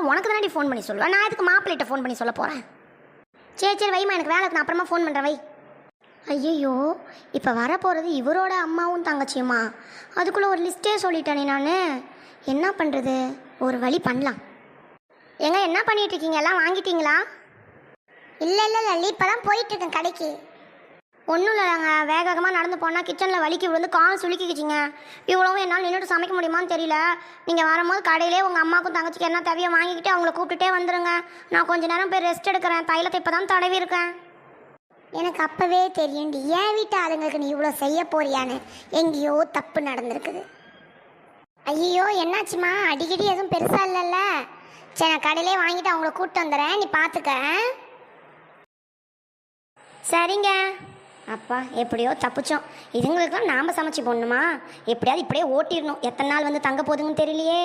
சொல்லணும்னா உனக்கு தானே ஃபோன் பண்ணி சொல்லுவேன். நான் இதுக்கு மாப்பிள்ளைகிட்ட ஃபோன் பண்ணி சொல்ல போகிறேன். சரி வைமா, எனக்கு வேலைக்கு நான் அப்புறமா ஃபோன் பண்ணுறேன் வை. ஐயோ, இப்போ வரப்போகிறது இவரோட அம்மாவும் தங்கச்சியுமா? அதுக்குள்ளே ஒரு லிஸ்ட்டே சொல்லிட்டேனே நான். என்ன பண்ணுறது? ஒரு வழி பண்ணலாம். ஏங்க என்ன பண்ணிகிட்ருக்கீங்க? எல்லாம் வாங்கிட்டீங்களா? இல்லை லல்லி, இப்போ தான் போயிட்டுருக்கேன் கடைக்கு. ஒன்றும் இல்லைங்க, வேகமாக நடந்து போனால் கிச்சனில் வலிக்கு விழுந்து கால் சுளுக்கிக்கிச்சிங்க. இவ்வளவும் என்னால் நின்றுட்டு சமைக்க முடியுமான்னு தெரியல. நீங்கள் வரும்போது கடையிலே உங்கள் அம்மாவுக்கும் தங்கச்சிக்கு என்ன தேவையோ வாங்கிக்கிட்டு அவங்கள கூப்பிட்டுட்டே வந்துடுங்க. நான் கொஞ்சம் நேரம் போய் ரெஸ்ட் எடுக்கிறேன். தைலத்தை இப்போ தான் தடவி இருக்கேன். எனக்கு அப்போவே தெரியும்டி, என் வீட்டு ஆளுங்களுக்கு நீ இவ்வளோ செய்ய போறியான்னு. எங்கேயோ தப்பு நடந்திருக்குது. ஐயோ, என்னாச்சுமா? அடிக்கடி எதுவும் பெருசாக இல்லைல்ல? சரி, நான் கடையிலே வாங்கிட்டு அவங்கள கூப்பிட்டு வந்துடுறேன், நீ பார்த்துக்க. சரிங்க. அப்பா, எப்படியோ தப்பிச்சோம். இதுங்களுக்கெல்லாம் நாம் சமைச்சு போடணுமா? எப்படியாவது இப்படியே ஓட்டிடணும். எத்தனை நாள் வந்து தங்க போகுதுங்கன்னு தெரியலையே.